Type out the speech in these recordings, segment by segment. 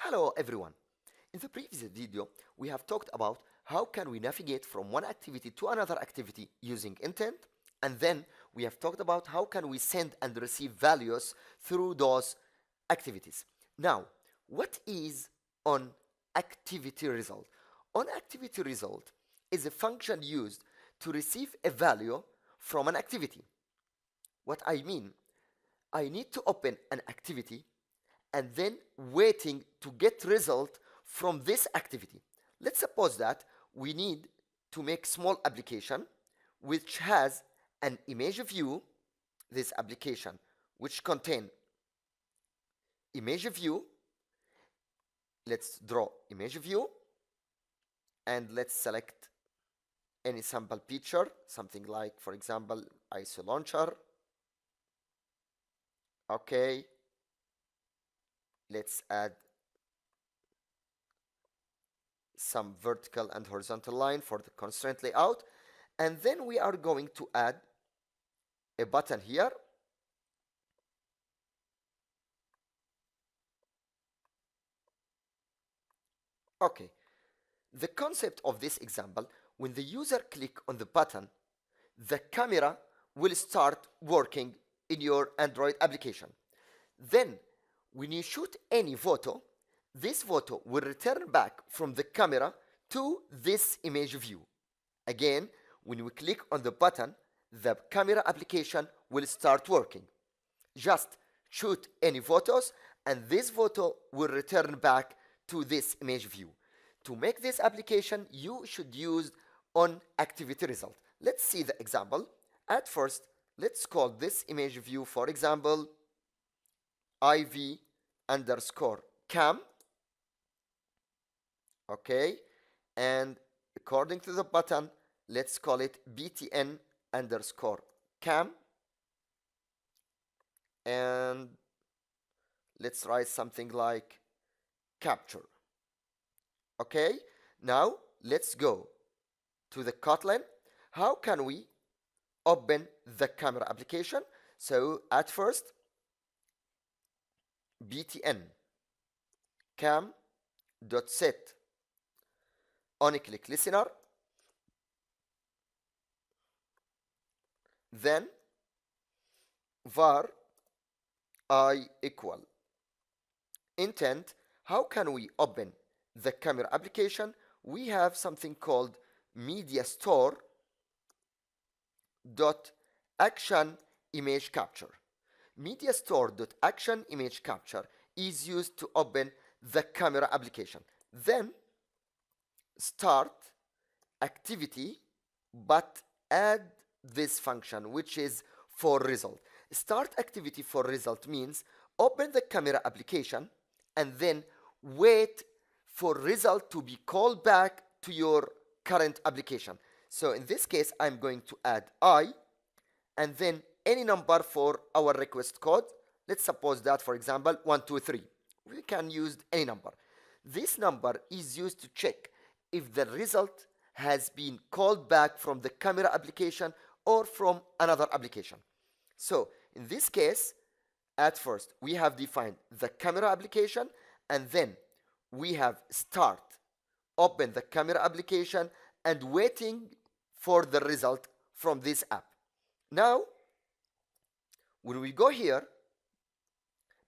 Hello everyone. In the previous video, we have talked about how can we navigate from one activity to another activity using intent, and then we have talked about how can we send and receive values through those activities. Now, what is onActivityResult? OnActivityResult is a function used to receive a value from an activity. What I mean, I need to open an activity and then waiting to get result from this activity. Let's suppose that we need to make small application which has an image view, this application which contain image view. Let's draw image view and let's select any sample picture, something like, for example, ISO launcher. Okay, let's add some vertical and horizontal line for the constraint layout, and then we are going to add a button here. Okay, the concept of this example, when the user click on the button, the camera will start working in your Android application. Then when you shoot any photo, this photo will return back from the camera to this image view. Again, when we click on the button, the camera application will start working. Just shoot any photos and this photo will return back to this image view. To make this application, you should use onActivityResult. Let's see the example. At first, let's call this image view, for example, IV_cam. Okay, and according to the button, let's call it BTN_cam, and let's write something like capture. Okay, now let's go to the Kotlin. How can we open the camera application? So at first, btn cam.set onClick listener, then var I equal intent. How can we open the camera application? We have something called media store dot action image capture. Media store dot action image capture is used to open the camera application. Then start activity, but add this function which is for result. Start activity for result means open the camera application and then wait for result to be called back to your current application. So in this case, I'm going to add I and then any number for our request code. Let's suppose that, for example, 123. We can use any number. This number is used to check if the result has been called back from the camera application or from another application. So in this case, at first we have defined the camera application and then we have start, open the camera application and waiting for the result from this app. Now, when we go here,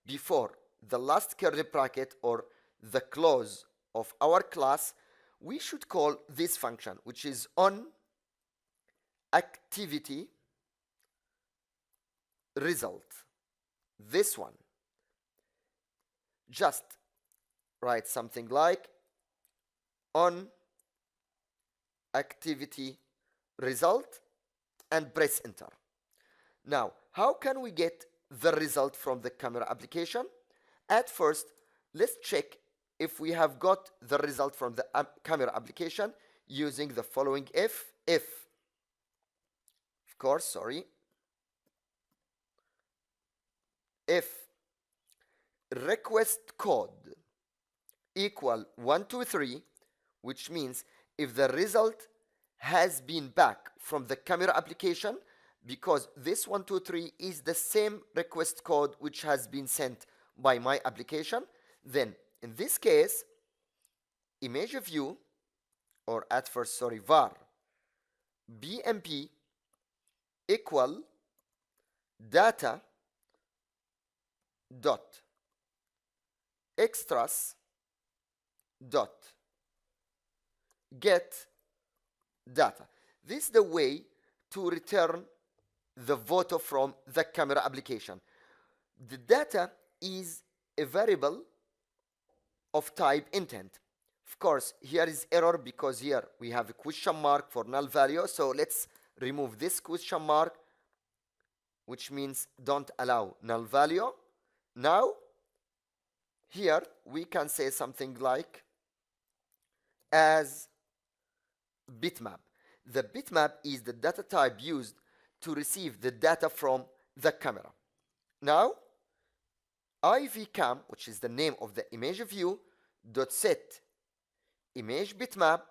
before the last curly bracket or the close of our class, we should call this function, which is onActivityResult. This one. Just write something like onActivityResult and press enter. Now, how can we get the result from the camera application? At first, let's check if we have got the result from the camera application using the following if request code equal 123, which means if the result has been back from the camera application, because this 123 is the same request code which has been sent by my application, then In this case, image view, or at first, sorry, var bmp equal data dot extras dot get data. This is the way to return the photo from the camera application. The data is a variable of type intent. Of course, here is error because here we have a question mark for null value. So let's remove this question mark, which means don't allow null value. Now, here we can say something like as bitmap. The bitmap is the data type used to receive the data from the camera. Now, ivcam, which is the name of the image view, dot set image bitmap,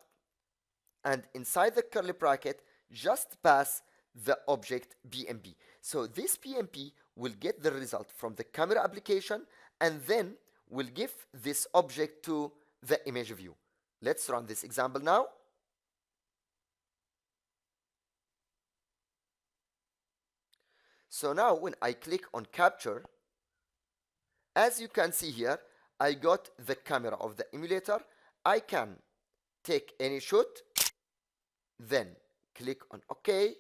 and inside the curly bracket just pass the object bmp. So this bmp will get the result from the camera application and then will give this object to the image view. Let's run this example now. So now when I click on capture, as you can see here, I got the camera of the emulator. I can take any shot, then click on OK.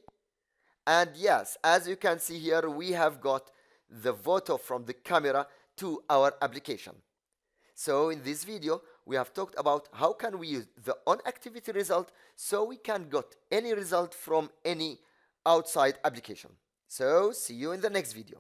And yes, as you can see here, we have got the photo from the camera to our application. So in this video, we have talked about how can we use the onActivity result so we can get any result from any outside application. So see you in the next video.